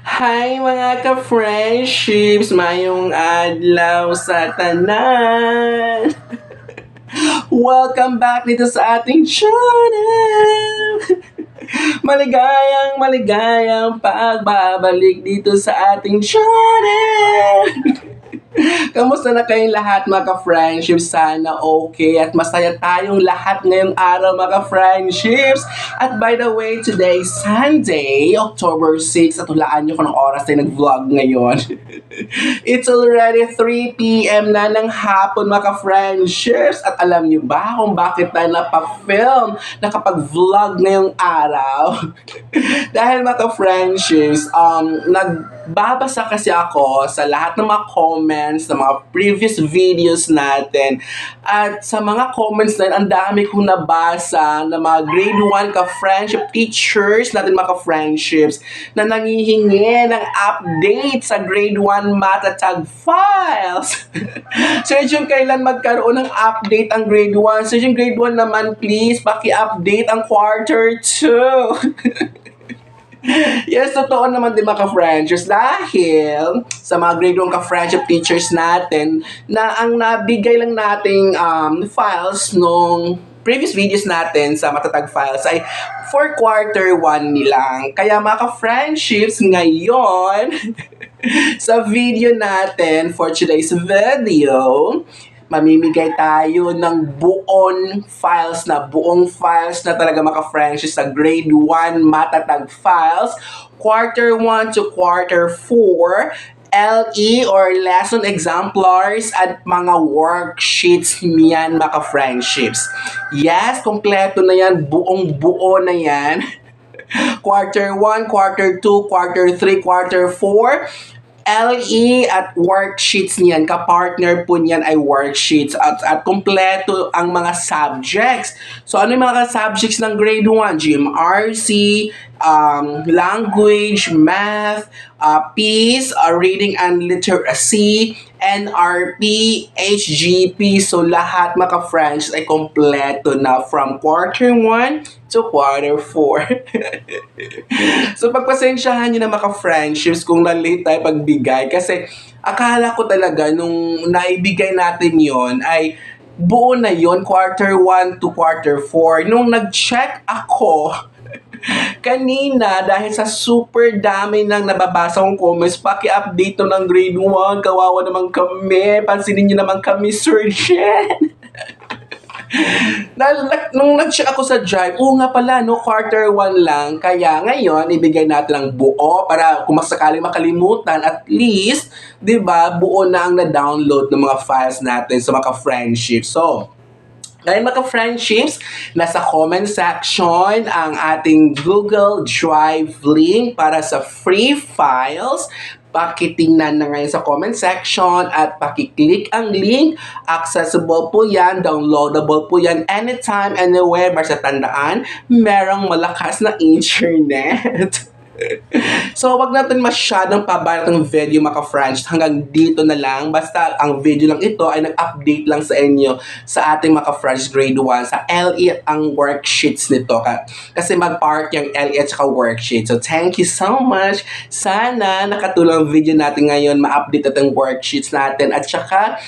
Hi mga ka-friendships! Mayong adlaw sa tanan! Welcome back dito sa ating channel! Maligayang pagbabalik dito sa ating channel! Kamusta na kayong lahat mga ka-friendships? Sana okay at masaya tayong lahat ngayong araw mga ka-friendships. At by the way, today Sunday, October 6, at hulaan nyo kung anong oras tayo nag-vlog ngayon. It's already 3 p.m. na ng hapon mga ka-friendships. At alam nyo ba kung bakit tayo napag-film, nakapag-vlog ngayong araw? Dahil mga ka-friendships, nagbabasa kasi ako sa lahat ng mga comments sa mga previous videos natin. At sa mga comments na yun, ang dami kong nabasa na mga grade 1 ka-friendship teachers natin mga ka-friendships na nangihingi ng update sa grade 1 matatag files. So yung kailan magkaroon ng update ang grade 1. So yung grade 1 naman, please, paki-update ang quarter 2. Yes, totoo naman din mga ka-friendships dahil sa mga grade 1 ka-friendship teachers natin na ang nabigay lang nating files nung previous videos natin sa Matatag Files ay for quarter 1 nilang. Kaya mga ka-friendships, ngayon sa video natin for today's video, mamimigay tayo ng buong files na talaga maka-friendships sa grade 1 matatag files, quarter 1 to quarter 4, LE or lesson exemplars at mga worksheets niyan maka-friendships. Yes, kompleto na yan, buong-buo na yan. Quarter 1, quarter 2, quarter 3, quarter 4, LE at worksheets niyan, kapartner po niyan ay worksheets at kompleto ang mga subjects. So ano yung mga subjects ng grade 1? GMRC, language, math, PEAS, reading and literacy, NRP, HGP. So lahat mga friends ay kompleto na from quarter 1 to quarter 4. So pagpasensyahan nyo na mga friendships kung na-late tayo pagbigay kasi akala ko talaga nung naibigay natin yon ay buo na yon quarter 1 to quarter 4. Nung nag-check ako kanina, dahil sa super dami ng nababasa kong comments, paki-update to ng grade 1. Kawawa naman kami. Pansinin nyo naman kami, Sir Jen. Nung nag-check ako sa Drive, nga pala, no, quarter 1 lang. Kaya ngayon, ibigay natin ang buo para kung masakaling makalimutan, at least, di ba, buo na ang na-download ng mga files natin sa mga friendship. So, ngayon mga friendships, nasa comment section ang ating Google Drive link para sa free files. Pakitingnan na ngayon sa comment section at pakiclick ang link. Accessible po yan, downloadable po yan anytime, anywhere. Basta tandaan, merong malakas na internet. So, wag natin masyadong pabarat ng video mga ka-friends. Hanggang dito na lang. Basta ang video lang ito ay nag-update lang sa inyo sa ating mga ka-friends grade 1 sa LE at ang worksheets nito. Kasi mag-part yung LE at saka worksheet. So, thank you so much. Sana nakatulong ang video natin ngayon. Ma-update natin worksheets natin at saka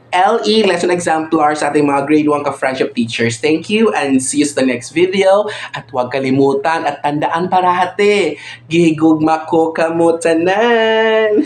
LE, lesson exemplar sa ating mga grade 1 ka-friendship teachers. Thank you and see you sa next video. At huwag kalimutan at tandaan parahati, gihigugma ko kamutanan.